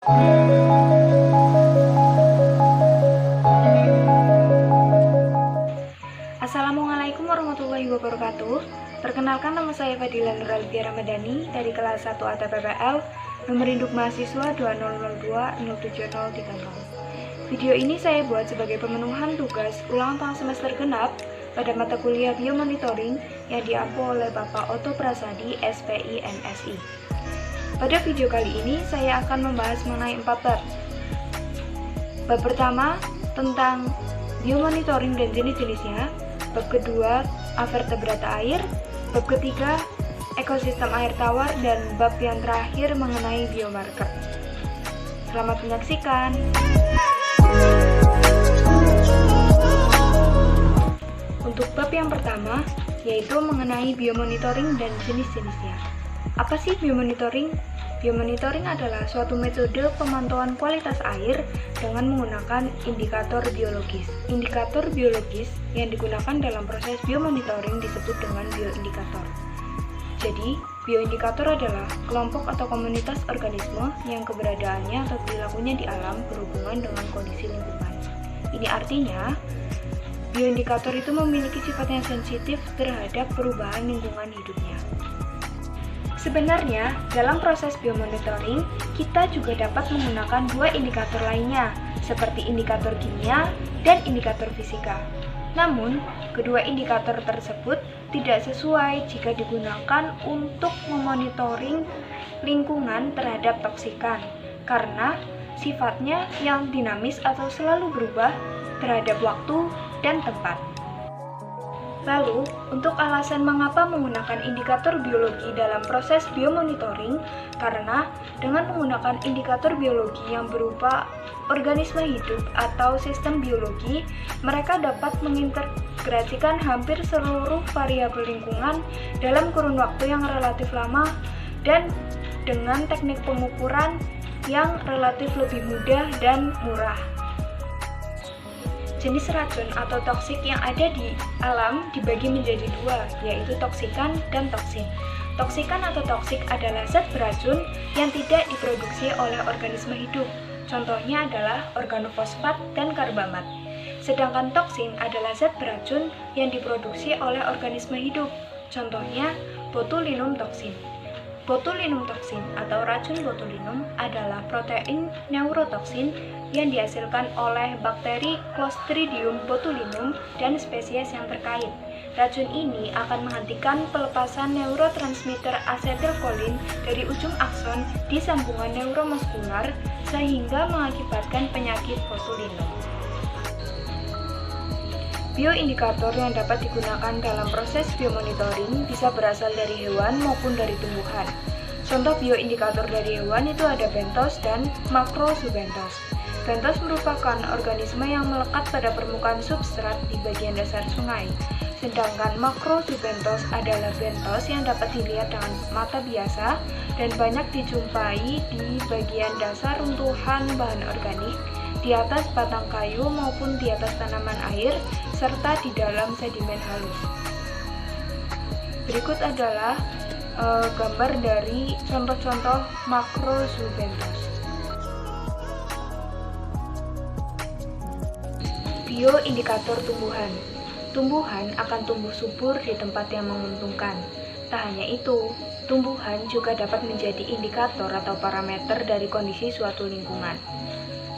Assalamualaikum warahmatullahi wabarakatuh. Perkenalkan, nama saya Fadila Nur Alfiah Ramadhani dari kelas 1 ATPPL, nomor induk mahasiswa 2002-07030. Video ini saya buat sebagai pemenuhan tugas ulang tahun semester genap pada mata kuliah biomonitoring yang diampu oleh Bapak Oto Prasadi, SPI MSI. Pada video kali ini saya akan membahas mengenai 4 bab. Bab pertama tentang biomonitoring dan jenis-jenisnya, bab kedua vertebrata air, bab ketiga ekosistem air tawar, dan bab yang terakhir mengenai biomarker. Selamat menyaksikan. Untuk bab yang pertama, yaitu mengenai biomonitoring dan jenis-jenisnya. Apa sih biomonitoring? Biomonitoring adalah suatu metode pemantauan kualitas air dengan menggunakan indikator biologis. Indikator biologis yang digunakan dalam proses biomonitoring disebut dengan bioindikator. Jadi, bioindikator adalah kelompok atau komunitas organisme yang keberadaannya atau perilakunya di alam berhubungan dengan kondisi lingkungan. Ini artinya, bioindikator itu memiliki sifat yang sensitif terhadap perubahan lingkungan hidupnya. Sebenarnya, dalam proses biomonitoring, kita juga dapat menggunakan dua indikator lainnya, seperti indikator kimia dan indikator fisika. Namun, kedua indikator tersebut tidak sesuai jika digunakan untuk memonitoring lingkungan terhadap toksikan, karena sifatnya yang dinamis atau selalu berubah terhadap waktu dan tempat. Lalu, untuk alasan mengapa menggunakan indikator biologi dalam proses biomonitoring, karena dengan menggunakan indikator biologi yang berupa organisme hidup atau sistem biologi, mereka dapat mengintegrasikan hampir seluruh variabel lingkungan dalam kurun waktu yang relatif lama dan dengan teknik pengukuran yang relatif lebih mudah dan murah. Jenis racun atau toksik yang ada di alam dibagi menjadi dua, yaitu toksikan dan toksin. Toksikan atau toksik adalah zat beracun yang tidak diproduksi oleh organisme hidup. Contohnya adalah organofosfat dan karbamat. Sedangkan toksin adalah zat beracun yang diproduksi oleh organisme hidup. Contohnya botulinum toksin. Botulinum toksin atau racun botulinum adalah protein neurotoksin yang dihasilkan oleh bakteri Clostridium botulinum dan spesies yang terkait. Racun ini akan menghentikan pelepasan neurotransmitter asetilkolin dari ujung akson di sambungan neuromuskular sehingga mengakibatkan penyakit botulinum. Bioindikator yang dapat digunakan dalam proses biomonitoring bisa berasal dari hewan maupun dari tumbuhan. Contoh bioindikator dari hewan itu ada bentos dan makrosubentos. Bentos merupakan organisme yang melekat pada permukaan substrat di bagian dasar sungai. Sedangkan makrosubentos adalah bentos yang dapat dilihat dengan mata biasa dan banyak dijumpai di bagian dasar runtuhan bahan organik, di atas batang kayu maupun di atas tanaman air, serta di dalam sedimen halus. Berikut adalah gambar dari contoh-contoh makrosubentos. Bioindikator tumbuhan. Tumbuhan akan tumbuh subur di tempat yang menguntungkan. Tak hanya itu, tumbuhan juga dapat menjadi indikator atau parameter dari kondisi suatu lingkungan.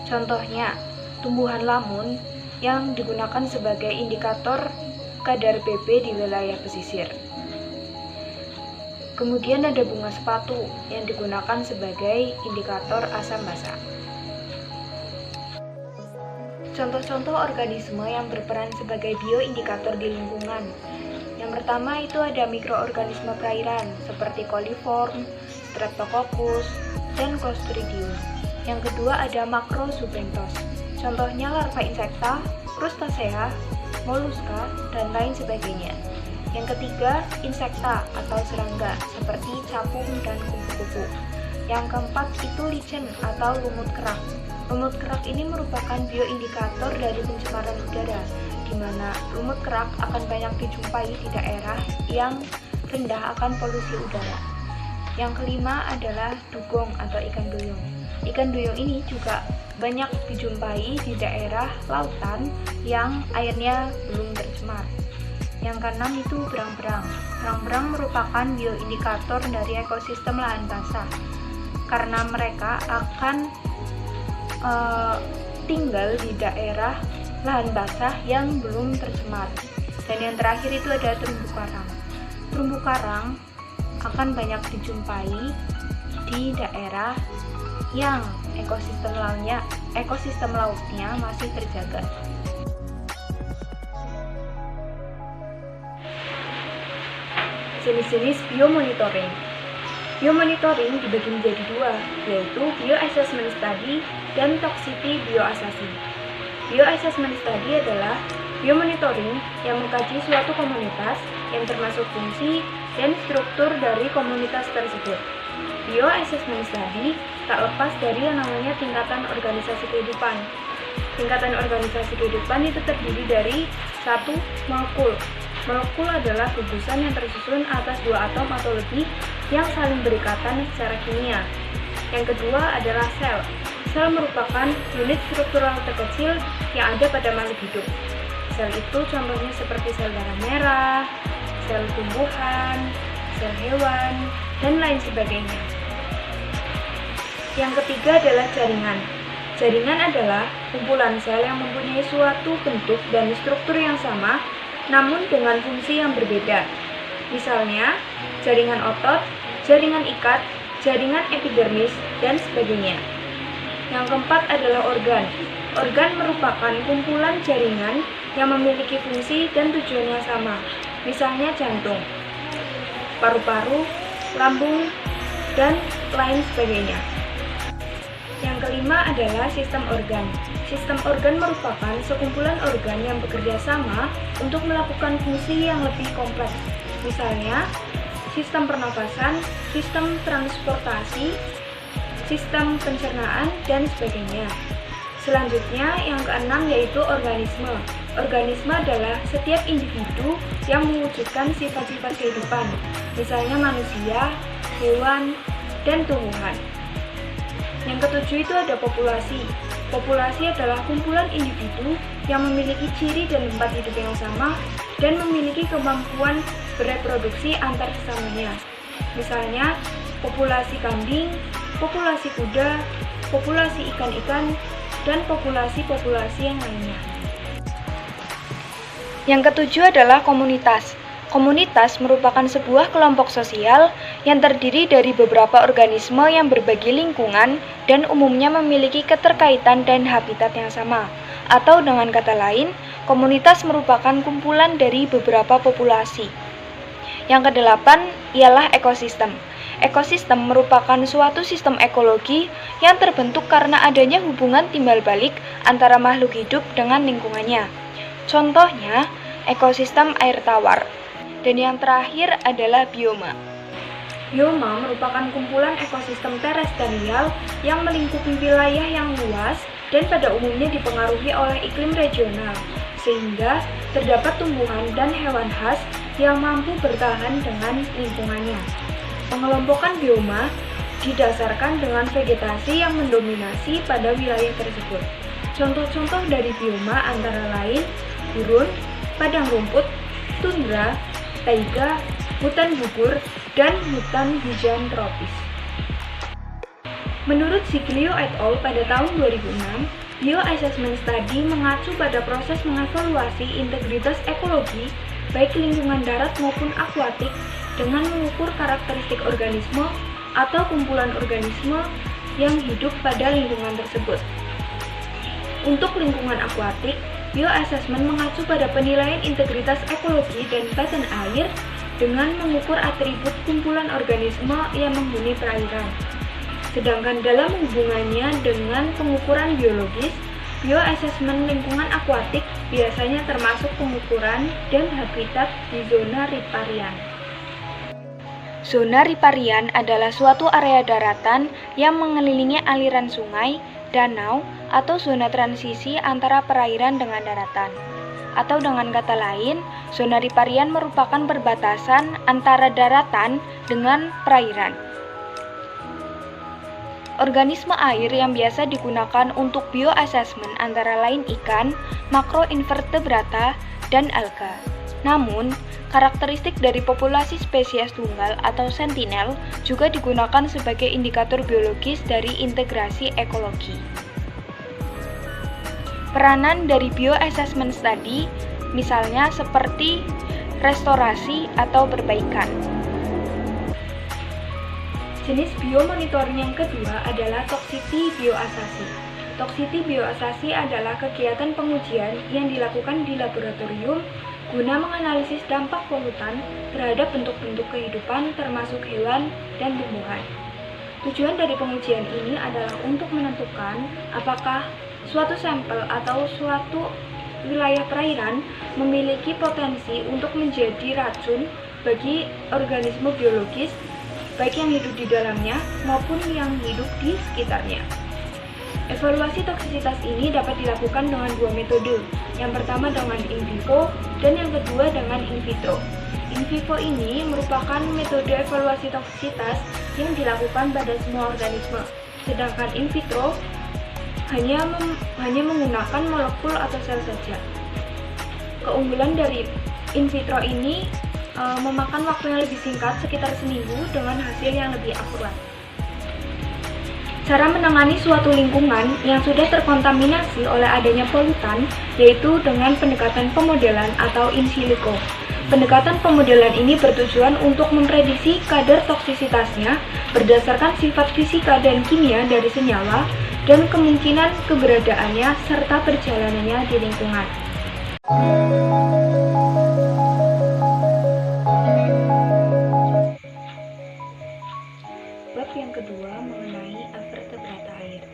Contohnya, tumbuhan lamun yang digunakan sebagai indikator kadar BB di wilayah pesisir. Kemudian ada bunga sepatu yang digunakan sebagai indikator asam basa. Contoh-contoh organisme yang berperan sebagai bioindikator di lingkungan. Yang pertama itu ada mikroorganisme perairan seperti coliform, streptococcus, dan clostridium. Yang kedua ada makrosubentos. Contohnya larva insekta, crustacea, moluska, dan lain sebagainya. Yang ketiga, insekta atau serangga seperti capung dan kupu-kupu. Yang keempat itu lichen atau lumut kerak. Lumut kerak ini merupakan bioindikator dari pencemaran udara, di mana lumut kerak akan banyak dijumpai di daerah yang rendah akan polusi udara. Yang kelima adalah dugong atau ikan duyung. Ikan duyung ini juga banyak dijumpai di daerah lautan yang airnya belum tercemar. Yang keenam itu berang-berang. Berang-berang merupakan bioindikator dari ekosistem lahan basah karena mereka akan tinggal di daerah lahan basah yang belum tercemar. Dan yang terakhir itu ada terumbu karang. Terumbu karang akan banyak dijumpai di daerah yang ekosistem lautnya masih terjaga. Jenis-jenis biomonitoring. Biomonitoring dibagi menjadi dua, yaitu bioassessment study dan toxicity bioassessment. Bioassessment study adalah biomonitoring yang mengkaji suatu komunitas yang termasuk fungsi dan struktur dari komunitas tersebut. Bioassessment study tak lepas dari yang namanya tingkatan organisasi kehidupan. Tingkatan organisasi kehidupan itu terdiri dari satu, molekul. Molekul adalah gugusan yang tersusun atas dua atom atau lebih yang saling berikatan secara kimia. Yang kedua adalah sel. Sel merupakan unit struktural terkecil yang ada pada makhluk hidup. Sel itu contohnya seperti sel darah merah, sel tumbuhan, sel hewan, dan lain sebagainya. Yang ketiga adalah jaringan. Jaringan adalah kumpulan sel yang mempunyai suatu bentuk dan struktur yang sama, namun dengan fungsi yang berbeda. Misalnya, jaringan otot, jaringan ikat, jaringan epidermis, dan sebagainya. Yang keempat adalah organ. Organ merupakan kumpulan jaringan yang memiliki fungsi dan tujuan yang sama. Misalnya jantung, paru-paru, lambung, dan lain sebagainya. Yang kelima adalah sistem organ. Sistem organ merupakan sekumpulan organ yang bekerja sama untuk melakukan fungsi yang lebih kompleks. Misalnya, sistem pernapasan, sistem transportasi, sistem pencernaan, dan sebagainya. Selanjutnya, yang keenam yaitu organisme. Organisme adalah setiap individu yang mewujudkan sifat-sifat kehidupan, misalnya manusia, hewan, dan tumbuhan. Yang ketujuh itu ada populasi. Populasi adalah kumpulan individu yang memiliki ciri dan tempat hidup yang sama dan memiliki kemampuan bereproduksi antar sesamanya. Misalnya, populasi kambing, populasi kuda, populasi ikan-ikan, dan populasi-populasi yang lainnya. Yang ketujuh adalah komunitas. Komunitas merupakan sebuah kelompok sosial yang terdiri dari beberapa organisme yang berbagi lingkungan dan umumnya memiliki keterkaitan dan habitat yang sama. Atau dengan kata lain, komunitas merupakan kumpulan dari beberapa populasi. Yang kedelapan ialah ekosistem. Ekosistem merupakan suatu sistem ekologi yang terbentuk karena adanya hubungan timbal balik antara makhluk hidup dengan lingkungannya. Contohnya, ekosistem air tawar. Dan yang terakhir adalah bioma. Bioma merupakan kumpulan ekosistem terestrial yang melingkupi wilayah yang luas dan pada umumnya dipengaruhi oleh iklim regional, sehingga terdapat tumbuhan dan hewan khas yang mampu bertahan dengan lingkungannya. Pengelompokan bioma didasarkan dengan vegetasi yang mendominasi pada wilayah tersebut. Contoh-contoh dari bioma antara lain gurun, padang rumput, tundra, taiga, hutan gugur, dan hutan hujan tropis. Menurut Giglio et al. Pada tahun 2006, bioassessment study mengacu pada proses mengevaluasi integritas ekologi baik lingkungan darat maupun akuatik dengan mengukur karakteristik organisme atau kumpulan organisme yang hidup pada lingkungan tersebut. Untuk lingkungan akuatik, bioassessment mengacu pada penilaian integritas ekologi dan badan air dengan mengukur atribut kumpulan organisme yang menghuni perairan. Sedangkan dalam hubungannya dengan pengukuran biologis, bioassessment lingkungan akuatik biasanya termasuk pengukuran dan habitat di zona riparian. Zona riparian adalah suatu area daratan yang mengelilingi aliran sungai, danau, atau zona transisi antara perairan dengan daratan. Atau dengan kata lain, zona riparian merupakan perbatasan antara daratan dengan perairan. Organisme air yang biasa digunakan untuk bioassessment antara lain ikan, makroinvertebrata, dan alga. Namun, karakteristik dari populasi spesies tunggal atau sentinel juga digunakan sebagai indikator biologis dari integrasi ekologi. Peranan dari bioassessment study misalnya seperti restorasi atau perbaikan. Jenis biomonitoring yang kedua adalah toxicity bioassessy. Toxicity bioassessy adalah kegiatan pengujian yang dilakukan di laboratorium guna menganalisis dampak polutan terhadap bentuk-bentuk kehidupan termasuk hewan dan tumbuhan. Tujuan dari pengujian ini adalah untuk menentukan apakah suatu sampel atau suatu wilayah perairan memiliki potensi untuk menjadi racun bagi organisme biologis, baik yang hidup di dalamnya maupun yang hidup di sekitarnya. Evaluasi toksisitas ini dapat dilakukan dengan dua metode. Yang pertama dengan in vivo dan yang kedua dengan in vitro. In vivo ini merupakan metode evaluasi toksisitas yang dilakukan pada semua organisme, sedangkan in vitro hanya menggunakan molekul atau sel saja. Keunggulan dari in vitro ini memakan waktu yang lebih singkat, sekitar seminggu, dengan hasil yang lebih akurat. Cara menangani suatu lingkungan yang sudah terkontaminasi oleh adanya polutan yaitu dengan pendekatan pemodelan atau in silico. Pendekatan pemodelan ini bertujuan untuk memprediksi kadar toksisitasnya berdasarkan sifat fisika dan kimia dari senyawa dan kemungkinan keberadaannya serta perjalanannya di lingkungan. Bab yang kedua mengenai avertebrata air.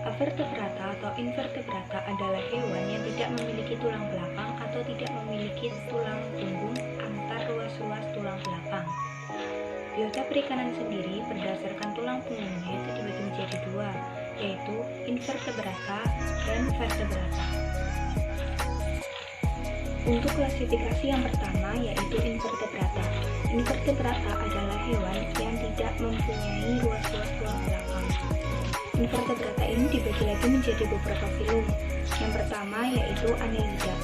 Avertebrata atau invertebrata adalah hewan yang tidak memiliki tulang belakang atau tidak memiliki tulang punggung antar ruas-ruas tulang belakang. Biota perikanan sendiri berdasarkan tulang punggungnya itu dibagi menjadi dua, yaitu invertebrata dan vertebrata. Untuk klasifikasi yang pertama yaitu invertebrata. Invertebrata adalah hewan yang tidak mempunyai ruas-ruas tulang belakang. Invertebrata ini dibagi lagi menjadi beberapa filum. Yang pertama yaitu Annelida.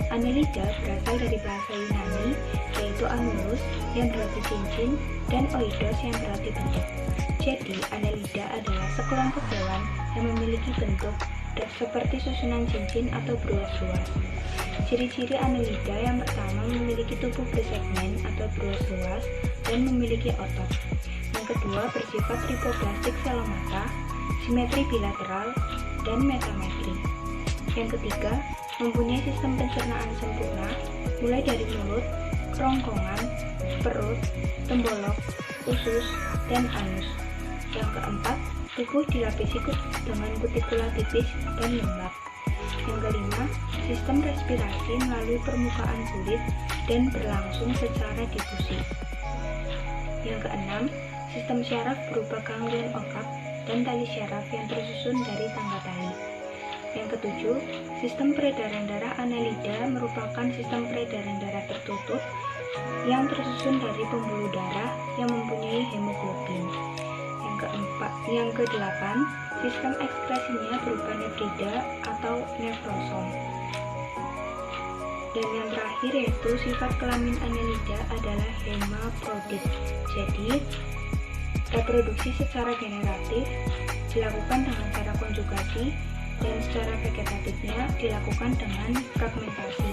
Annelida berasal dari bahasa Yunani yaitu annulus yang berarti cincin dan oidos yang berarti bentuk. Jadi Annelida adalah sekelompok hewan yang memiliki bentuk seperti susunan cincin atau beruas-ruas. Ciri-ciri Annelida yang pertama memiliki tubuh bersegmen atau beruas-ruas dan memiliki otot. Yang kedua bersifat tripoblastik selomata, simetri bilateral, dan metametri. Yang ketiga mempunyai sistem pencernaan sempurna mulai dari mulut, kerongkongan, perut, tembolok, usus, dan anus. Yang keempat tubuh dilapisi dengan kutikula tipis dan lembab. Yang kelima, sistem respirasi melalui permukaan kulit dan berlangsung secara difusi. Yang keenam, sistem syaraf berupa ganglion okap dan tali syaraf yang tersusun dari tangga tali. Yang ketujuh, sistem peredaran darah Annelida merupakan sistem peredaran darah tertutup yang tersusun dari pembuluh darah yang mempunyai hemoglobin. Yang kedelapan, sistem ekskresinya berupa nefrida atau nefrosom. Dan yang terakhir yaitu sifat kelamin Annelida adalah hermaprodit. Jadi, reproduksi secara generatif dilakukan dengan cara konjugasi dan secara vegetatifnya dilakukan dengan fragmentasi.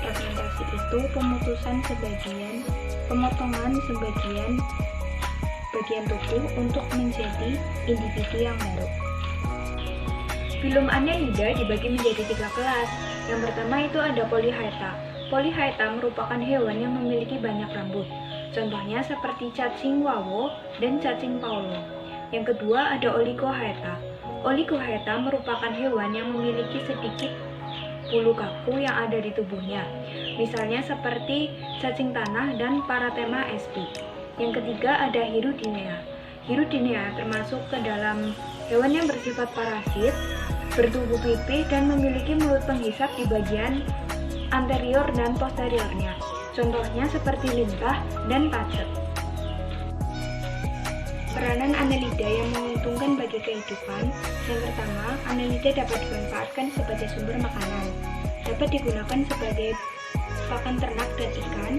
Fragmentasi itu pemotongan sebagian tubuh untuk menjadi individu yang baru. Filum Annelida dibagi menjadi 3 kelas. Yang pertama itu ada Polychaeta. Polychaeta merupakan hewan yang memiliki banyak rambut. Contohnya seperti cacing wawo dan cacing paulo. Yang kedua ada Oligochaeta. Oligochaeta merupakan hewan yang memiliki sedikit bulu kaku yang ada di tubuhnya. Misalnya seperti cacing tanah dan Parathema sp. Yang ketiga ada Hirudinea. Hirudinea termasuk ke dalam hewan yang bersifat parasit, bertubuh pipih dan memiliki mulut penghisap di bagian anterior dan posteriornya. Contohnya seperti lintah dan pacet. Peranan Annelida yang menguntungkan bagi kehidupan. Yang pertama, Annelida dapat dimanfaatkan sebagai sumber makanan, dapat digunakan sebagai pakan ternak dan ikan,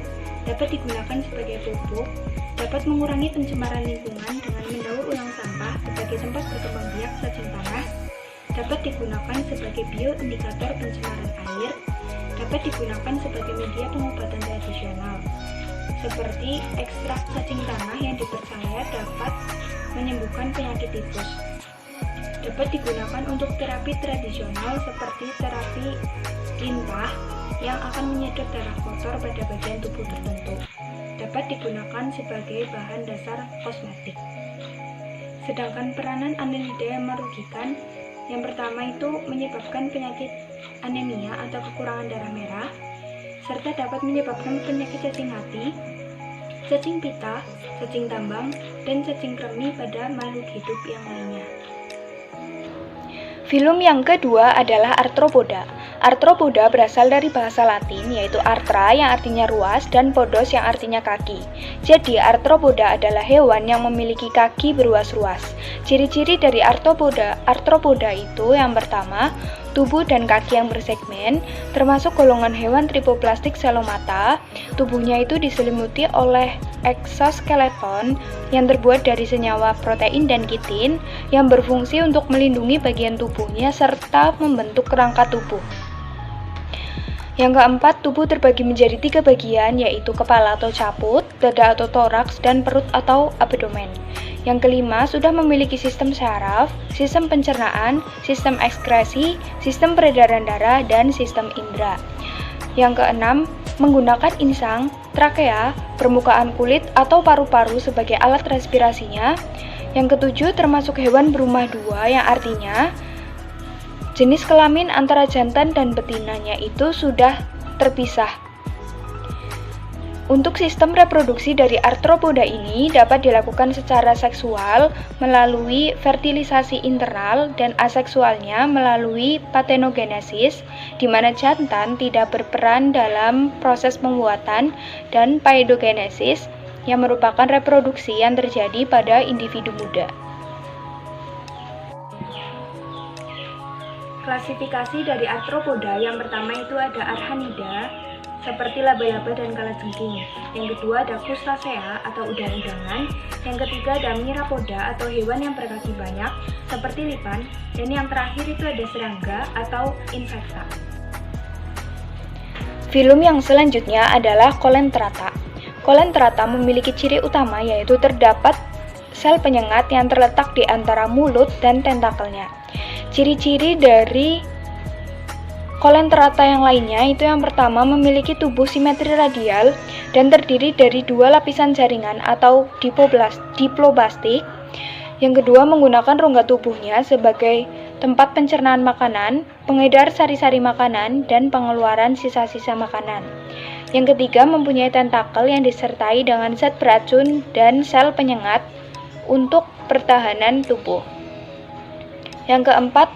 dapat digunakan sebagai pupuk, dapat mengurangi pencemaran lingkungan dengan mendaur ulang sampah sebagai tempat berkembang biak cacing tanah, dapat digunakan sebagai bioindikator pencemaran air, dapat digunakan sebagai media pengobatan tradisional, seperti ekstrak cacing tanah yang dipercaya dapat menyembuhkan penyakit tifus. Dapat digunakan untuk terapi tradisional seperti terapi lintah yang akan menyedot darah kotor pada bagian tubuh tertentu. Dapat digunakan sebagai bahan dasar kosmetik. Sedangkan peranan Annelida yang merugikan, yang pertama itu menyebabkan penyakit anemia atau kekurangan darah merah, serta dapat menyebabkan penyakit cacing hati, cacing pita, cacing tambang, dan cacing kremi pada makhluk hidup yang lainnya. Filum yang kedua adalah arthropoda. Arthropoda berasal dari bahasa Latin, yaitu arthra yang artinya ruas dan podos yang artinya kaki. Jadi, arthropoda adalah hewan yang memiliki kaki beruas-ruas. Ciri-ciri dari arthropoda itu yang pertama, tubuh dan kaki yang bersegmen, termasuk golongan hewan tripoplastik selomata. Tubuhnya itu diselimuti oleh eksoskeleton yang terbuat dari senyawa protein dan kitin yang berfungsi untuk melindungi bagian tubuhnya serta membentuk kerangka tubuh. Yang keempat, tubuh terbagi menjadi 3 bagian, yaitu kepala atau caput, dada atau toraks, dan perut atau abdomen. Yang kelima, sudah memiliki sistem syaraf, sistem pencernaan, sistem ekskresi, sistem peredaran darah, dan sistem indera. Yang keenam, menggunakan insang, trakea, permukaan kulit, atau paru-paru sebagai alat respirasinya. Yang ketujuh, termasuk hewan berumah dua, yang artinya jenis kelamin antara jantan dan betinanya itu sudah terpisah. Untuk sistem reproduksi dari arthropoda ini dapat dilakukan secara seksual melalui fertilisasi internal dan aseksualnya melalui parthenogenesis, di mana jantan tidak berperan dalam proses pembuatan, dan paidogenesis yang merupakan reproduksi yang terjadi pada individu muda. Klasifikasi dari arthropoda yang pertama itu ada arhanida, seperti laba-laba dan kalajengking. Yang kedua ada crustacea atau udang-udangan. Yang ketiga ada myriapoda atau hewan yang berkaki banyak, seperti lipan. Dan yang terakhir itu ada serangga atau insekta. Filum yang selanjutnya adalah Colentrata. Colentrata memiliki ciri utama yaitu terdapat sel penyengat yang terletak di antara mulut dan tentakelnya. Ciri-ciri dari Colentrata yang lainnya itu yang pertama memiliki tubuh simetri radial dan terdiri dari 2 lapisan jaringan atau diploblastik. Yang kedua menggunakan rongga tubuhnya sebagai tempat pencernaan makanan, pengedar sari-sari makanan, dan pengeluaran sisa-sisa makanan. Yang ketiga mempunyai tentakel yang disertai dengan zat beracun dan sel penyengat untuk pertahanan tubuh. Yang keempat,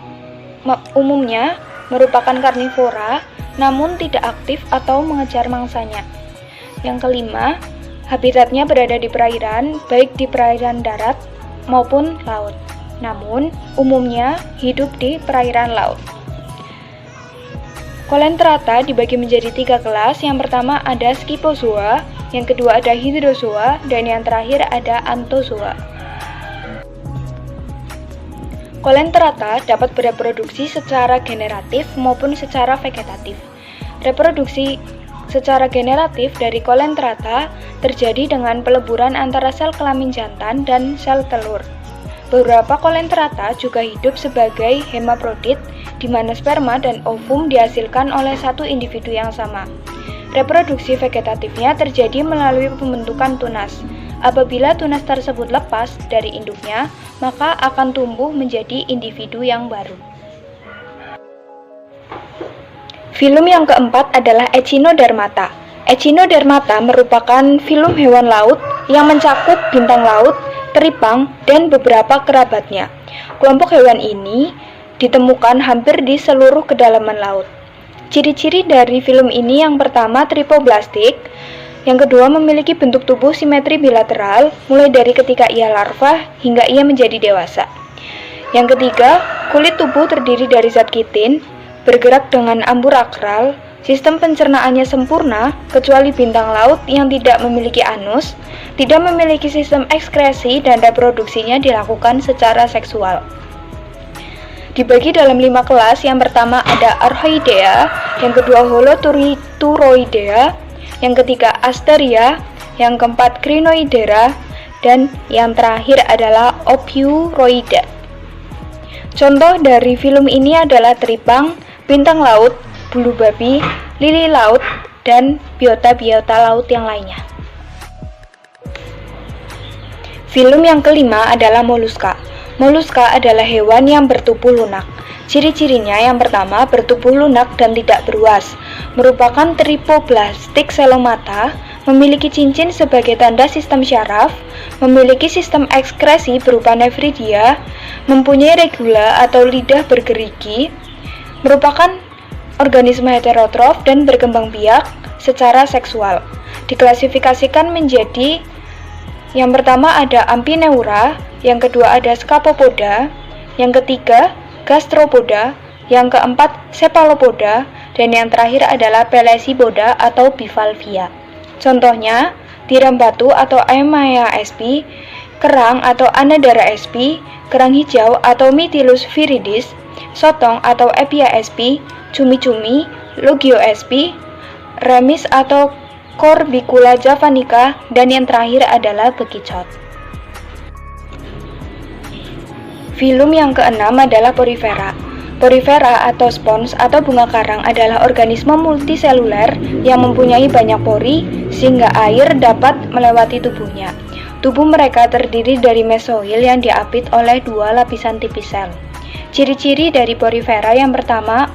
umumnya merupakan karnivora, namun tidak aktif atau mengejar mangsanya. Yang kelima, habitatnya berada di perairan, baik di perairan darat maupun laut. Namun, umumnya hidup di perairan laut. Colentrata dibagi menjadi 3 kelas. Yang pertama ada Scyphozoa, yang kedua ada Hydrozoa, dan yang terakhir ada Anthozoa. Colentrata dapat bereproduksi secara generatif maupun secara vegetatif. Reproduksi secara generatif dari Colentrata terjadi dengan peleburan antara sel kelamin jantan dan sel telur. Beberapa Colentrata juga hidup sebagai hermaprodit, di mana sperma dan ovum dihasilkan oleh satu individu yang sama. Reproduksi vegetatifnya terjadi melalui pembentukan tunas. Apabila tunas tersebut lepas dari induknya, maka akan tumbuh menjadi individu yang baru. Filum yang keempat adalah Echinodermata. Echinodermata merupakan filum hewan laut yang mencakup bintang laut, teripang, dan beberapa kerabatnya. Kelompok hewan ini ditemukan hampir di seluruh kedalaman laut. Ciri-ciri dari filum ini yang pertama tripoblastik. Yang kedua, memiliki bentuk tubuh simetri bilateral, mulai dari ketika ia larva hingga ia menjadi dewasa. Yang ketiga, kulit tubuh terdiri dari zat kitin, bergerak dengan amburakral, sistem pencernaannya sempurna, kecuali bintang laut yang tidak memiliki anus, tidak memiliki sistem ekskresi, dan reproduksinya dilakukan secara seksual. Dibagi dalam 5 kelas, yang pertama ada Archaeidea, yang kedua Holoturoidea, yang ketiga Asteria, yang keempat Crinoidera, dan yang terakhir adalah Ophiuroida. Contoh dari film ini adalah teripang, bintang laut, bulu babi, lili laut, dan biota-biota laut yang lainnya. Film yang kelima adalah moluska. Moluska adalah hewan yang bertubuh lunak. Ciri-cirinya yang pertama, bertubuh lunak dan tidak beruas, merupakan tripoblastik selomata, memiliki cincin sebagai tanda sistem syaraf, memiliki sistem ekskresi berupa nefridia, mempunyai regula atau lidah bergerigi, merupakan organisme heterotrof dan berkembang biak secara seksual. Diklasifikasikan menjadi yang pertama ada Amphineura, yang kedua ada Scapopoda, yang ketiga Gastropoda, yang keempat Cephalopoda, dan yang terakhir adalah Pelesipoda atau Bivalvia. Contohnya, tiram batu atau Aemia sp, kerang atau Anadara sp, kerang hijau atau Mytilus viridis, sotong atau Epia sp, cumi-cumi, Logio sp, remis atau Corbicula javanica, dan yang terakhir adalah bekicot. Filum yang keenam adalah Porifera. Porifera atau spons atau bunga karang adalah organisme multiseluler yang mempunyai banyak pori sehingga air dapat melewati tubuhnya. Tubuh mereka terdiri dari mesoil yang diapit oleh 2 lapisan tipis sel. Ciri-ciri dari Porifera yang pertama,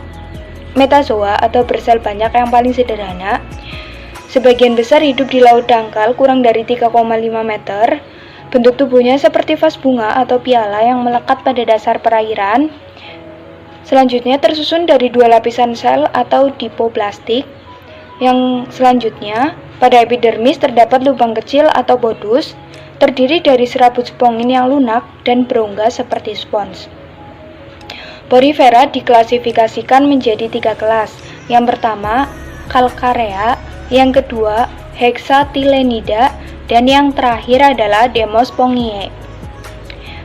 metazoa atau bersel banyak yang paling sederhana. Sebagian besar hidup di laut dangkal kurang dari 3,5 meter. Bentuk tubuhnya seperti vas bunga atau piala yang melekat pada dasar perairan. Selanjutnya tersusun dari 2 lapisan sel atau dipoplastik. Yang selanjutnya, pada epidermis terdapat lubang kecil atau bodus, terdiri dari serabut spongin yang lunak dan berongga seperti spons. Porifera diklasifikasikan menjadi 3 kelas. Yang pertama, Calcarea, yang kedua, Hexatilenida, dan yang terakhir adalah Demospongiae.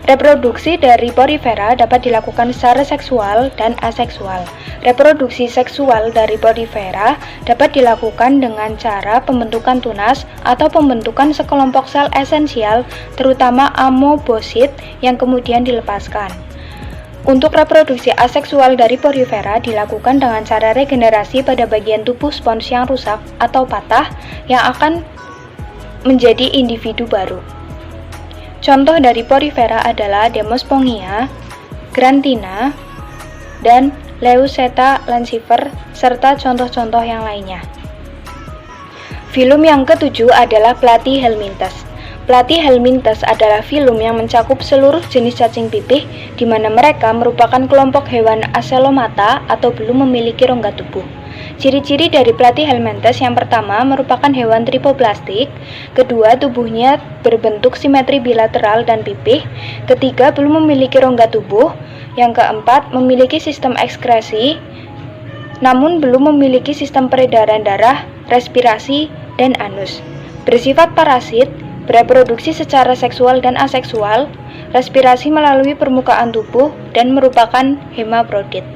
Reproduksi dari Porifera dapat dilakukan secara seksual dan aseksual. Reproduksi seksual dari Porifera dapat dilakukan dengan cara pembentukan tunas atau pembentukan sekelompok sel esensial, terutama amoebosit yang kemudian dilepaskan. Untuk reproduksi aseksual dari Porifera dilakukan dengan cara regenerasi pada bagian tubuh spons yang rusak atau patah yang akan menjadi individu baru. Contoh dari Porifera adalah Demospongia, Grantina, dan Leuceta lancifer, serta contoh-contoh yang lainnya. Filum yang ketujuh adalah Platyhelminthes. Platyhelminthes adalah filum yang mencakup seluruh jenis cacing pipih, di mana mereka merupakan kelompok hewan acelomata atau belum memiliki rongga tubuh. Ciri-ciri dari Platyhelminthes yang pertama merupakan hewan tripoblastik, kedua tubuhnya berbentuk simetri bilateral dan pipih, ketiga belum memiliki rongga tubuh, yang keempat memiliki sistem ekskresi, namun belum memiliki sistem peredaran darah, respirasi, dan anus. Bersifat parasit, bereproduksi secara seksual dan aseksual, respirasi melalui permukaan tubuh, dan merupakan hermaprodit.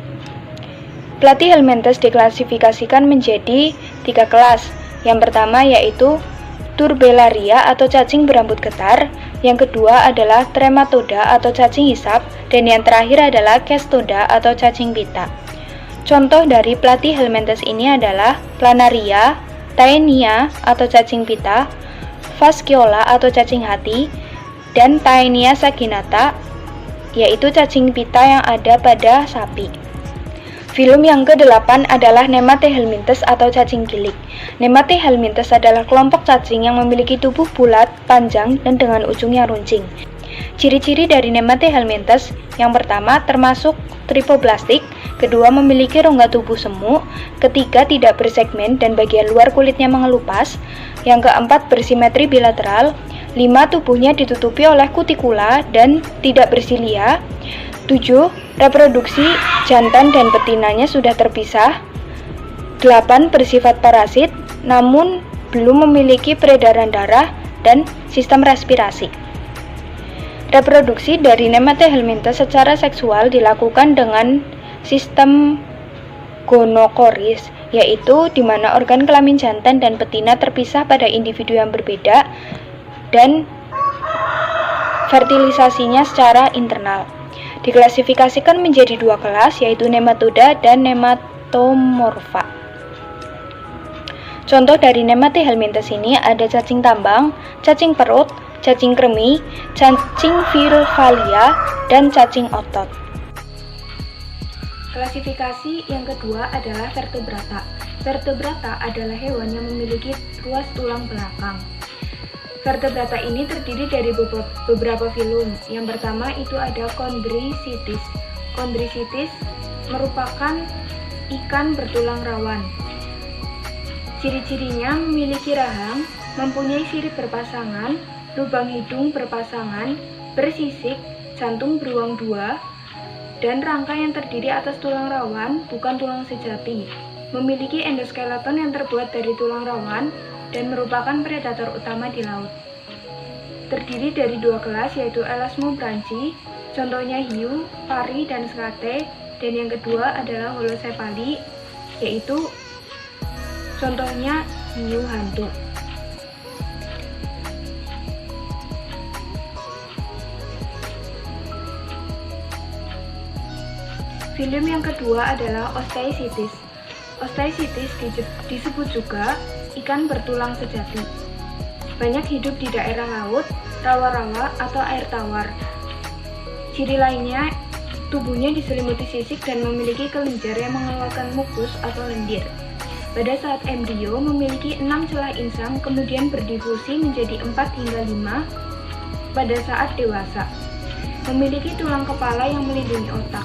Platyhelminthes diklasifikasikan menjadi 3 kelas. Yang pertama yaitu Turbellaria atau cacing berambut getar, yang kedua adalah Trematoda atau cacing hisap, dan yang terakhir adalah Cestoda atau cacing pita. Contoh dari Platyhelminthes ini adalah Planaria, Taenia atau cacing pita, Fasciola atau cacing hati, dan Taenia saginata, yaitu cacing pita yang ada pada sapi. Filum yang ke-8 adalah Nematehelminthes atau cacing gilik. Nematehelminthes adalah kelompok cacing yang memiliki tubuh bulat, panjang, dan dengan ujung yang runcing. Ciri-ciri dari Nemate helminthes yang pertama termasuk tripoblastik, kedua memiliki rongga tubuh semu, ketiga tidak bersegmen dan bagian luar kulitnya mengelupas, yang keempat bersimetri bilateral, 5 tubuhnya ditutupi oleh kutikula dan tidak bersilia, 7 reproduksi jantan dan betinanya sudah terpisah, 8 bersifat parasit namun belum memiliki peredaran darah dan sistem respirasi. Reproduksi dari Nemate helminthes secara seksual dilakukan dengan sistem gonokoris, yaitu di mana organ kelamin jantan dan betina terpisah pada individu yang berbeda dan fertilisasinya secara internal. Diklasifikasikan menjadi 2 kelas, yaitu nematoda dan nematomorfa. Contoh dari Nemate helminthes ini ada cacing tambang, cacing perut, cacing kremi, cacing virvalia, dan cacing otot. Klasifikasi yang kedua adalah vertebrata. Vertebrata adalah hewan yang memiliki ruas tulang belakang. Vertebrata ini terdiri dari beberapa filum. Yang pertama itu ada Chondricitis. Chondricitis merupakan ikan bertulang rawan. Ciri-cirinya memiliki rahang, mempunyai sirip berpasangan, lubang hidung berpasangan, bersisik, jantung beruang 2, dan rangka yang terdiri atas tulang rawan, bukan tulang sejati. Memiliki endoskeleton yang terbuat dari tulang rawan dan merupakan predator utama di laut. Terdiri dari 2 kelas, yaitu Elasmobranchi, contohnya hiu, pari, dan skate, dan yang kedua adalah Holocephali, yaitu contohnya hiu hantu. Filum yang kedua adalah Osteichthyes. Osteichthyes disebut juga ikan bertulang sejati. Banyak hidup di daerah laut, rawa-rawa, atau air tawar. Ciri lainnya, tubuhnya diselimuti sisik dan memiliki kelenjar yang mengeluarkan mukus atau lendir. Pada saat embrio memiliki 6 celah insang, kemudian berdifusi menjadi 4 hingga 5 pada saat dewasa. Memiliki tulang kepala yang melindungi otak.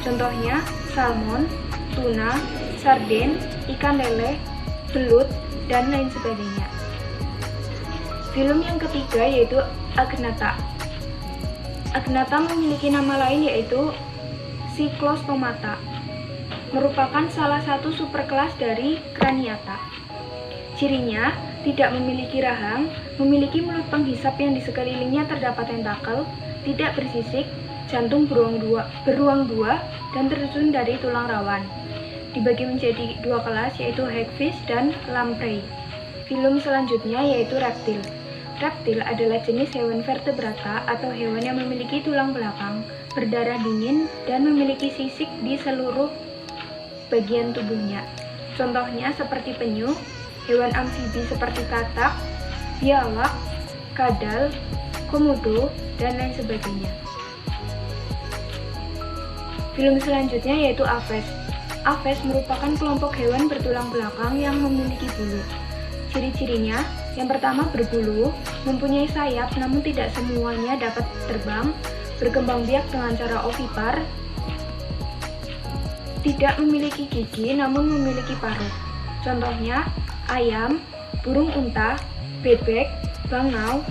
Contohnya salmon, tuna, sarden, ikan lele, belut, dan lain sebagainya. Filum yang ketiga yaitu Agnatha. Agnatha memiliki nama lain yaitu Cyclostomata, merupakan salah satu superkelas dari Craniata. Cirinya tidak memiliki rahang, memiliki mulut penghisap yang di sekelilingnya terdapat tentakel, tidak bersisik, jantung beruang 2, dan tersusun dari tulang rawan. Dibagi menjadi 2 kelas yaitu hagfish dan lamprey. Filum selanjutnya yaitu reptil. Reptil adalah jenis hewan vertebrata atau hewan yang memiliki tulang belakang, berdarah dingin, dan memiliki sisik di seluruh bagian tubuhnya. Contohnya seperti penyu, hewan amfibi seperti katak, biawak, kadal, komodo, dan lain sebagainya. Filum selanjutnya yaitu Aves. Aves merupakan kelompok hewan bertulang belakang yang memiliki bulu. Ciri-cirinya, yang pertama berbulu, mempunyai sayap namun tidak semuanya dapat terbang, berkembang biak dengan cara ovipar, tidak memiliki gigi namun memiliki paruh. Contohnya ayam, burung unta, bebek, bangau,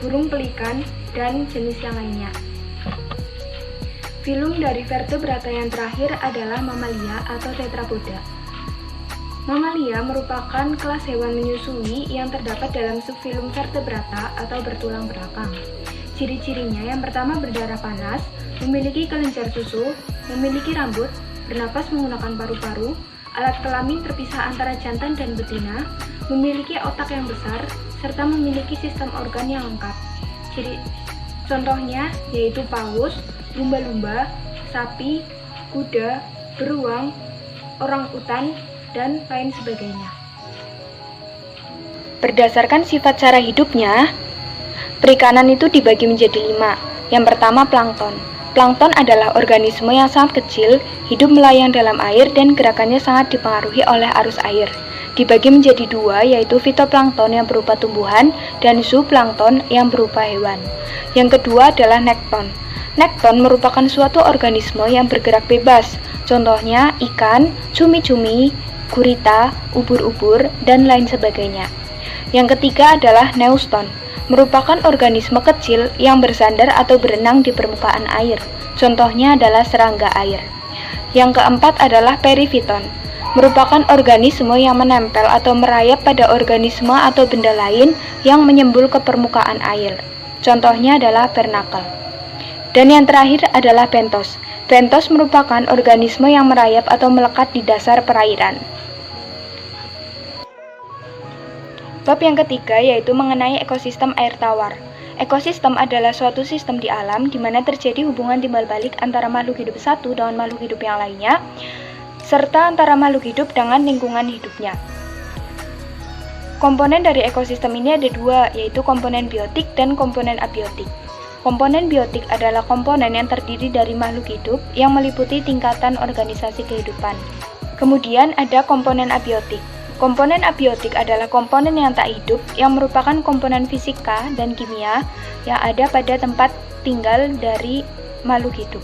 burung pelikan, dan jenis yang lainnya. Filum dari vertebrata yang terakhir adalah Mamalia atau Tetrapoda. Mamalia merupakan kelas hewan menyusui yang terdapat dalam subfilum vertebrata atau bertulang belakang. Ciri-cirinya yang pertama berdarah panas, memiliki kelenjar susu, memiliki rambut, bernapas menggunakan paru-paru, alat kelamin terpisah antara jantan dan betina, memiliki otak yang besar, serta memiliki sistem organ yang lengkap. Contohnya yaitu paus, lumba-lumba, sapi, kuda, beruang, orangutan, dan lain sebagainya. Berdasarkan sifat cara hidupnya, perikanan itu dibagi menjadi 5. Yang pertama plankton. Plankton adalah organisme yang sangat kecil, hidup melayang dalam air dan gerakannya sangat dipengaruhi oleh arus air. dibagi menjadi dua, yaitu fitoplankton yang berupa tumbuhan dan zooplankton yang berupa hewan. Yang kedua adalah nekton. Nekton merupakan suatu organisme yang bergerak bebas, contohnya ikan, cumi-cumi, gurita, ubur-ubur, dan lain sebagainya. Yang ketiga adalah neuston, merupakan organisme kecil yang bersandar atau berenang di permukaan air, contohnya adalah serangga air. Yang keempat adalah perifiton, merupakan organisme yang menempel atau merayap pada organisme atau benda lain yang menyembul ke permukaan air, contohnya adalah barnacle. Dan yang terakhir adalah bentos. Bentos merupakan organisme yang merayap atau melekat di dasar perairan. Bab yang ketiga yaitu mengenai ekosistem air tawar. Ekosistem adalah suatu sistem di alam di mana terjadi hubungan timbal balik antara makhluk hidup satu dengan makhluk hidup yang lainnya, serta antara makhluk hidup dengan lingkungan hidupnya. Komponen dari ekosistem ini ada dua, yaitu komponen biotik dan komponen abiotik. Komponen biotik adalah komponen yang terdiri dari makhluk hidup yang meliputi tingkatan organisasi kehidupan. Kemudian ada komponen abiotik. Komponen abiotik adalah komponen yang tak hidup yang merupakan komponen fisika dan kimia yang ada pada tempat tinggal dari makhluk hidup.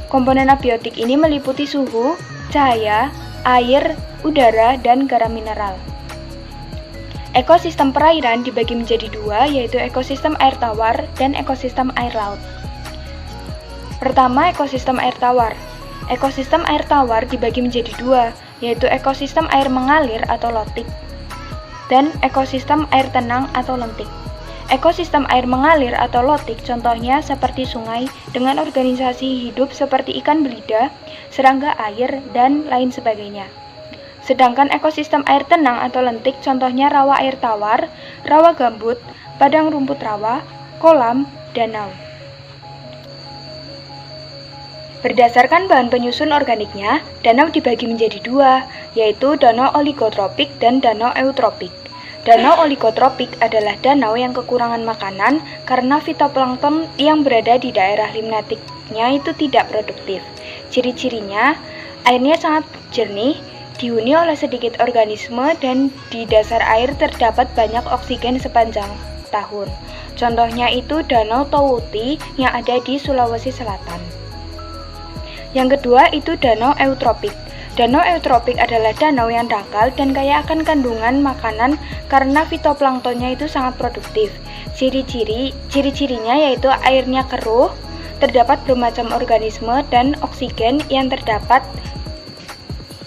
Komponen abiotik ini meliputi suhu, cahaya, air, udara, dan garam mineral. Ekosistem perairan dibagi menjadi dua, yaitu ekosistem air tawar dan ekosistem air laut. Pertama, ekosistem air tawar. Ekosistem air tawar dibagi menjadi dua, yaitu ekosistem air mengalir atau lotik dan ekosistem air tenang atau lentik. Ekosistem air mengalir atau lotik contohnya seperti sungai dengan organisasi hidup seperti ikan belida, serangga air, dan lain sebagainya. Sedangkan ekosistem air tenang atau lentik contohnya rawa air tawar, rawa gambut, padang rumput rawa, kolam, danau. Berdasarkan bahan penyusun organiknya, danau dibagi menjadi dua, yaitu danau oligotropik dan danau eutropik. Danau oligotropik adalah danau yang kekurangan makanan karena fitoplankton yang berada di daerah limnatiknya itu tidak produktif. Ciri-cirinya, airnya sangat jernih, dihuni oleh sedikit organisme, dan di dasar air terdapat banyak oksigen sepanjang tahun. Contohnya itu Danau Towuti yang ada di Sulawesi Selatan. Yang kedua itu danau eutropik. Danau eutropik adalah danau yang dangkal dan kaya akan kandungan makanan karena fitoplanktonnya itu sangat produktif. Ciri-cirinya yaitu airnya keruh, terdapat bermacam organisme, dan oksigen yang terdapat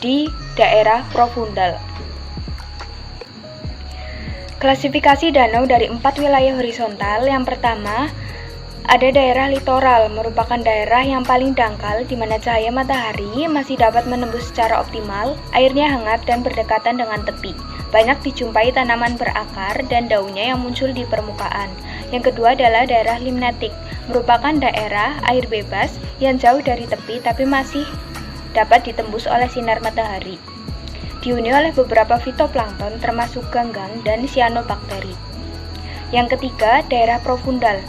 di daerah profundal. Klasifikasi danau dari 4 wilayah horizontal. Yang pertama, ada daerah litoral, merupakan daerah yang paling dangkal di mana cahaya matahari masih dapat menembus secara optimal, airnya hangat dan berdekatan dengan tepi. Banyak dijumpai tanaman berakar dan daunnya yang muncul di permukaan. Yang kedua adalah daerah limnatik, merupakan daerah air bebas yang jauh dari tepi tapi masih dapat ditembus oleh sinar matahari. Dihuni oleh beberapa fitoplankton termasuk ganggang dan cyanobacteria. Yang ketiga, daerah profundal,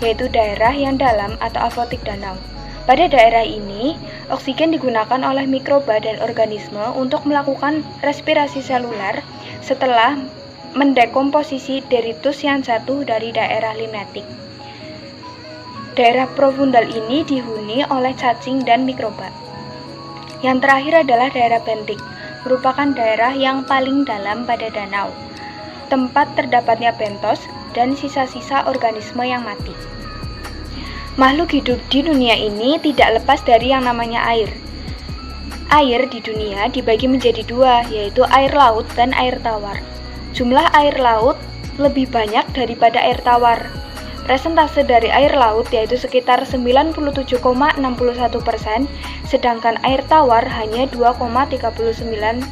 yaitu daerah yang dalam atau afotik danau. Pada daerah ini, oksigen digunakan oleh mikroba dan organisme untuk melakukan respirasi seluler setelah mendekomposisi deritus yang jatuh dari daerah limnatik. Daerah profundal ini dihuni oleh cacing dan mikroba. Yang terakhir adalah daerah bentik, merupakan daerah yang paling dalam pada danau, tempat terdapatnya bentos dan sisa-sisa organisme yang mati. Makhluk hidup di dunia ini tidak lepas dari yang namanya air. Air di dunia dibagi menjadi dua, yaitu air laut dan air tawar. Jumlah air laut lebih banyak daripada air tawar. Persentase dari air laut yaitu sekitar 97,61%, sedangkan air tawar hanya 2,39%.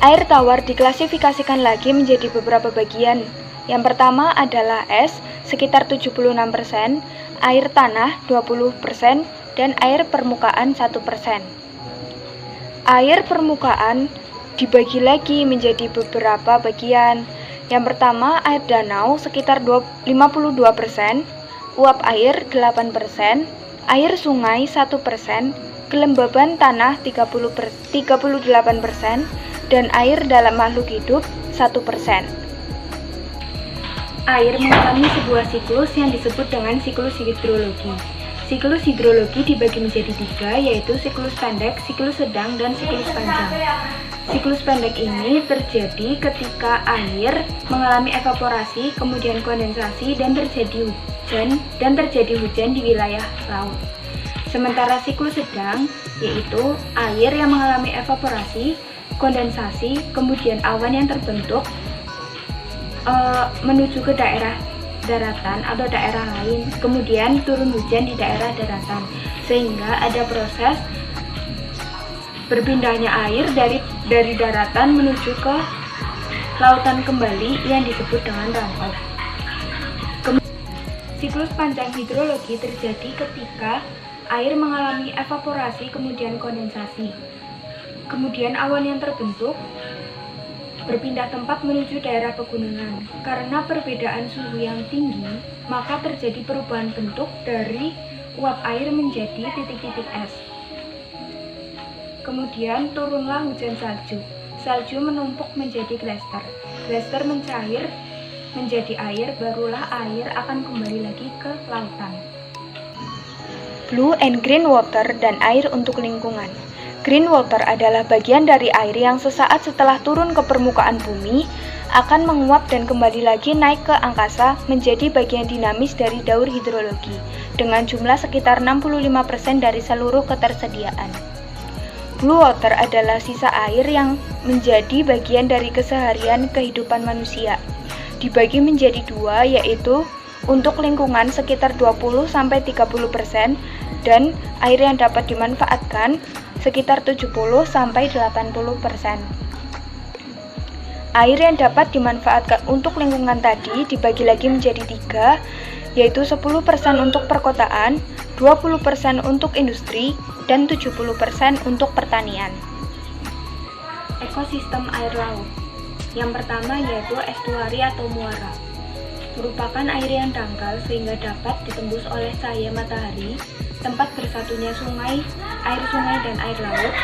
Air tawar diklasifikasikan lagi menjadi beberapa bagian. Yang pertama adalah es, sekitar 76%, air tanah 20%, dan air permukaan 1%. Air permukaan dibagi lagi menjadi beberapa bagian. Yang pertama, air danau sekitar 52%, uap air 8%, air sungai 1%, kelembaban tanah 38%, dan air dalam makhluk hidup 1%. Air mengalami sebuah siklus yang disebut dengan siklus hidrologi. Siklus hidrologi dibagi menjadi 3, yaitu siklus pendek, siklus sedang, dan siklus panjang. Siklus pendek ini terjadi ketika air mengalami evaporasi, kemudian kondensasi, dan terjadi hujan di wilayah laut. Sementara siklus sedang yaitu air yang mengalami evaporasi, kondensasi, kemudian awan yang terbentuk menuju ke daerah daratan atau daerah lain, kemudian turun hujan di daerah daratan, sehingga ada proses berpindahnya air dari daratan menuju ke lautan kembali yang disebut dengan rantau. Siklus panjang hidrologi terjadi ketika air mengalami evaporasi kemudian kondensasi. Kemudian awan yang terbentuk berpindah tempat menuju daerah pegunungan. Karena perbedaan suhu yang tinggi, maka terjadi perubahan bentuk dari uap air menjadi titik-titik es. Kemudian turunlah hujan salju. Salju menumpuk menjadi glaster. Glaster mencair menjadi air, barulah air akan kembali lagi ke lautan. Blue and green water dan air untuk lingkungan. Green water adalah bagian dari air yang sesaat setelah turun ke permukaan bumi akan menguap dan kembali lagi naik ke angkasa menjadi bagian dinamis dari daur hidrologi dengan jumlah sekitar 65% dari seluruh ketersediaan. Blue water adalah sisa air yang menjadi bagian dari keseharian kehidupan manusia. Dibagi menjadi 2, yaitu untuk lingkungan sekitar 20-30% dan air yang dapat dimanfaatkan sekitar 70-80%. Air yang dapat dimanfaatkan untuk lingkungan tadi dibagi lagi menjadi 3, yaitu 10% untuk perkotaan, 20% untuk industri, dan 70% untuk pertanian. Ekosistem air laut. Yang pertama yaitu estuari atau muara. Merupakan air yang dangkal sehingga dapat ditembus oleh cahaya matahari, tempat bersatunya sungai, air sungai dan air laut,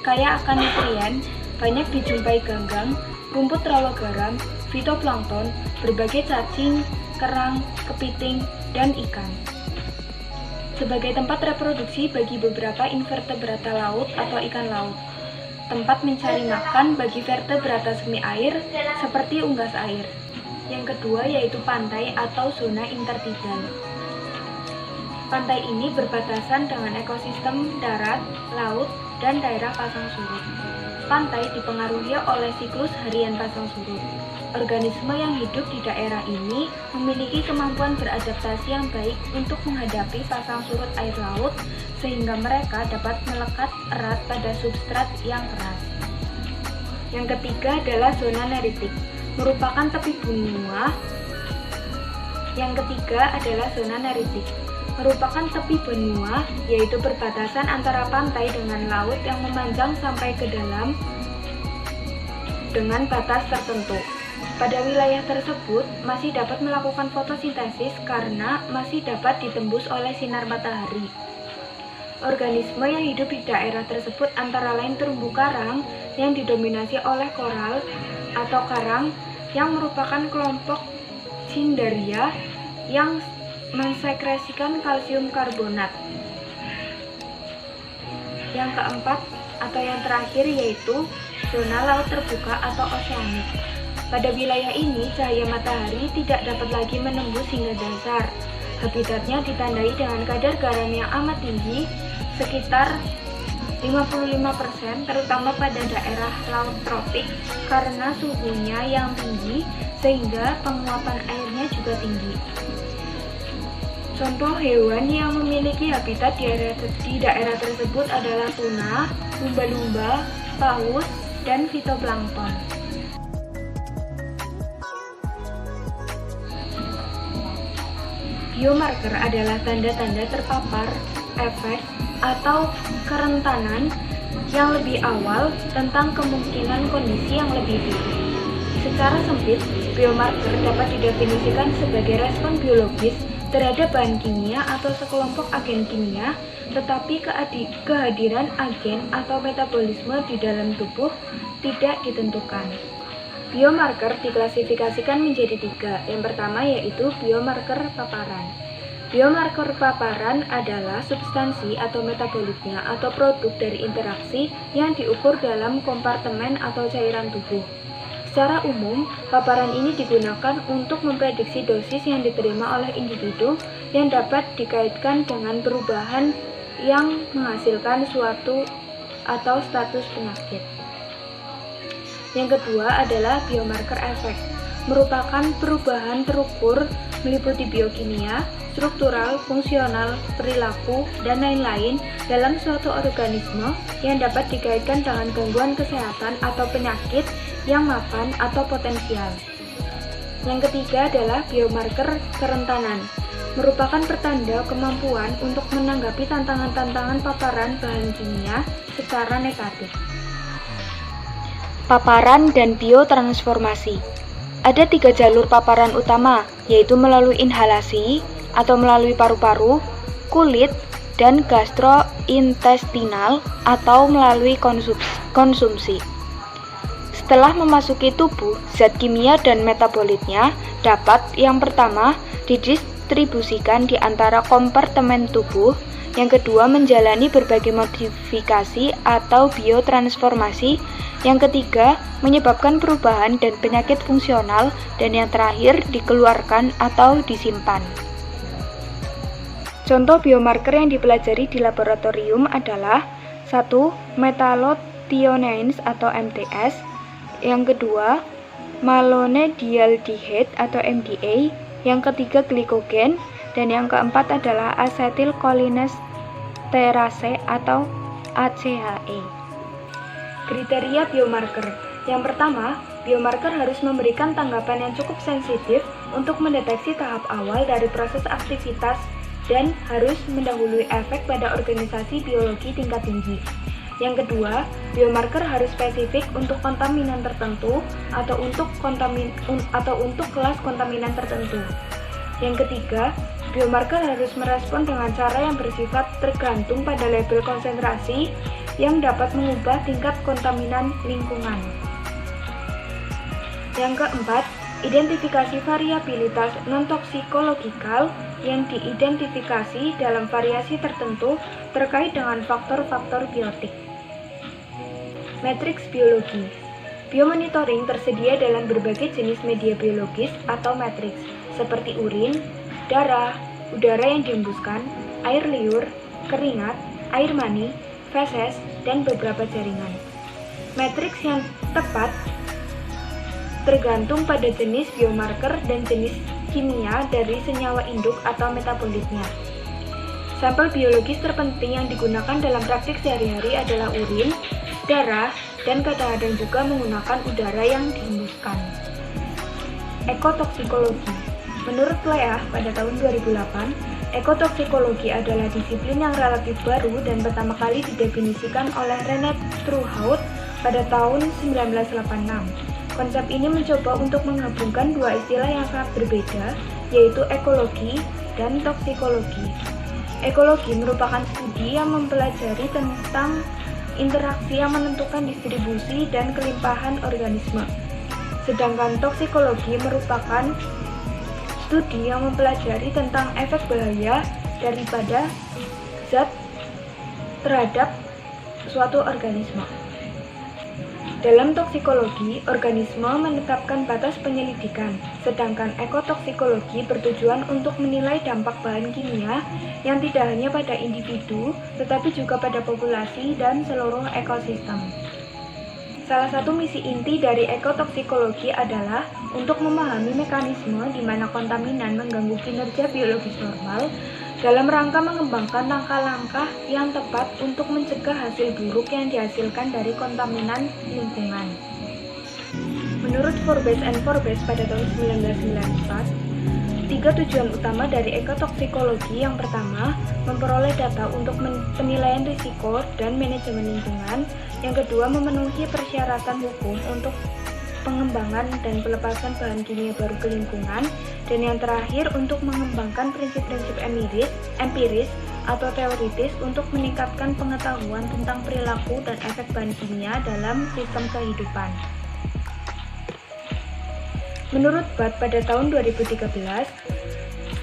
kaya akan nutrien, banyak dijumpai ganggang, rumput rawa garam, fitoplankton, berbagai cacing, kerang, kepiting, dan ikan. Sebagai tempat reproduksi bagi beberapa invertebrata laut atau ikan laut, tempat mencari makan bagi vertebrata semi air seperti unggas air. Yang kedua yaitu pantai atau zona intertidal. Pantai ini berbatasan dengan ekosistem darat, laut, dan daerah pasang surut. Pantai dipengaruhi oleh siklus harian pasang surut. Organisme yang hidup di daerah ini memiliki kemampuan beradaptasi yang baik untuk menghadapi pasang surut air laut, sehingga mereka dapat melekat erat pada substrat yang keras. Yang ketiga adalah zona neritik, merupakan tepi benua. Yang ketiga adalah zona neritik, merupakan tepi benua, yaitu perbatasan antara pantai dengan laut yang memanjang sampai ke dalam dengan batas tertentu. Pada wilayah tersebut masih dapat melakukan fotosintesis karena masih dapat ditembus oleh sinar matahari. Organisme yang hidup di daerah tersebut antara lain terumbu karang yang didominasi oleh koral atau karang yang merupakan kelompok Cnidaria yang mensekresikan kalsium karbonat. Yang keempat atau yang terakhir yaitu zona laut terbuka atau oseanik. Pada wilayah ini, cahaya matahari tidak dapat lagi menembus hingga dasar. Habitatnya ditandai dengan kadar garam yang amat tinggi, sekitar 55%, terutama pada daerah laut tropik karena suhunya yang tinggi sehingga penguapan airnya juga tinggi. Contoh hewan yang memiliki habitat di daerah tersebut adalah tuna, lumba-lumba, paus, dan fitoplankton. Biomarker adalah tanda-tanda terpapar, efek, atau kerentanan yang lebih awal tentang kemungkinan kondisi yang lebih dulu. Secara sempit, biomarker dapat didefinisikan sebagai respon biologis terhadap bahan kimia atau sekelompok agen kimia, tetapi kehadiran agen atau metabolisme di dalam tubuh tidak ditentukan. Biomarker diklasifikasikan menjadi 3. Yang pertama yaitu biomarker paparan. Biomarker paparan adalah substansi atau metabolitnya atau produk dari interaksi yang diukur dalam kompartemen atau cairan tubuh. Secara umum, paparan ini digunakan untuk memprediksi dosis yang diterima oleh individu yang dapat dikaitkan dengan perubahan yang menghasilkan suatu atau status penyakit. Yang kedua adalah biomarker efek, merupakan perubahan terukur meliputi biokimia, struktural, fungsional, perilaku, dan lain-lain dalam suatu organisme yang dapat dikaitkan dengan gangguan kesehatan atau penyakit yang mapan atau potensial. Yang ketiga adalah biomarker kerentanan, merupakan pertanda kemampuan untuk menanggapi tantangan-tantangan paparan bahan kimia secara negatif. Paparan dan biotransformasi. Ada 3 jalur paparan utama, yaitu melalui inhalasi atau melalui paru-paru, kulit, dan gastrointestinal atau melalui konsumsi. Setelah memasuki tubuh, zat kimia dan metabolitnya dapat yang pertama didistribusikan di antara kompartemen tubuh, yang kedua menjalani berbagai modifikasi atau biotransformasi, yang ketiga menyebabkan perubahan dan penyakit fungsional, dan yang terakhir dikeluarkan atau disimpan. Contoh biomarker yang dipelajari di laboratorium adalah 1. Metallothioneins atau MTS, yang kedua malonedialdehyde atau MDA, yang ketiga glikogen, dan yang keempat adalah asetilcholinesterase atau ACHE. Kriteria biomarker. Yang pertama, biomarker harus memberikan tanggapan yang cukup sensitif untuk mendeteksi tahap awal dari proses aktivitas dan harus mendahului efek pada organisasi biologi tingkat tinggi. Yang kedua, biomarker harus spesifik untuk kontaminan tertentu atau untuk kelas kontaminan tertentu. Yang ketiga, biomarker harus merespon dengan cara yang bersifat tergantung pada label konsentrasi yang dapat mengubah tingkat kontaminan lingkungan. Yang keempat, identifikasi variabilitas non-toksikologikal yang diidentifikasi dalam variasi tertentu terkait dengan faktor-faktor biotik. Matriks biologi. Biomonitoring tersedia dalam berbagai jenis media biologis atau matriks, seperti urin, darah, udara yang dihembuskan, air liur, keringat, air mani, feses, dan beberapa jaringan. Matriks yang tepat tergantung pada jenis biomarker dan jenis kimia dari senyawa induk atau metabolitnya. Sampel biologis terpenting yang digunakan dalam praktik sehari-hari adalah urin, darah, dan kadang-kadang juga menggunakan udara yang dihembuskan. Ekotoksikologi. Menurut Plea pada tahun 2008, ekotoksikologi adalah disiplin yang relatif baru dan pertama kali didefinisikan oleh René Trouhaut pada tahun 1986. Konsep ini mencoba untuk menggabungkan dua istilah yang sangat berbeda, yaitu ekologi dan toksikologi. Ekologi merupakan studi yang mempelajari tentang interaksi yang menentukan distribusi dan kelimpahan organisme. Sedangkan toksikologi merupakan studi yang mempelajari tentang efek bahaya daripada zat terhadap suatu organisme. Dalam toksikologi, organisme menetapkan batas penyelidikan, sedangkan ekotoksikologi bertujuan untuk menilai dampak bahan kimia yang tidak hanya pada individu, tetapi juga pada populasi dan seluruh ekosistem. Salah satu misi inti dari ekotoksikologi adalah untuk memahami mekanisme di mana kontaminan mengganggu kinerja biologis normal dalam rangka mengembangkan langkah-langkah yang tepat untuk mencegah hasil buruk yang dihasilkan dari kontaminan lingkungan. Menurut Forbes and Forbes pada tahun 1994, 3 tujuan utama dari ekotoksikologi yang pertama, memperoleh data untuk penilaian risiko dan manajemen lingkungan. Yang kedua, memenuhi persyaratan hukum untuk pengembangan dan pelepasan bahan kimia baru ke lingkungan, dan yang terakhir untuk mengembangkan prinsip-prinsip empiris atau teoritis untuk meningkatkan pengetahuan tentang perilaku dan efek bahan kimia dalam sistem kehidupan. Menurut Budd pada tahun 2013,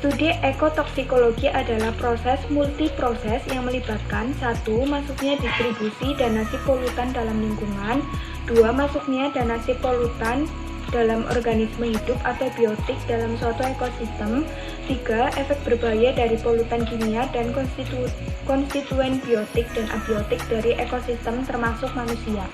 studi ekotoksikologi adalah proses multiproses yang melibatkan 1. Masuknya distribusi dan nasib polutan dalam lingkungan, 2. Masuknya dan nasib polutan dalam organisme hidup atau biotik dalam suatu ekosistem, 3. Efek berbahaya dari polutan kimia dan konstituen biotik dan abiotik dari ekosistem termasuk manusia.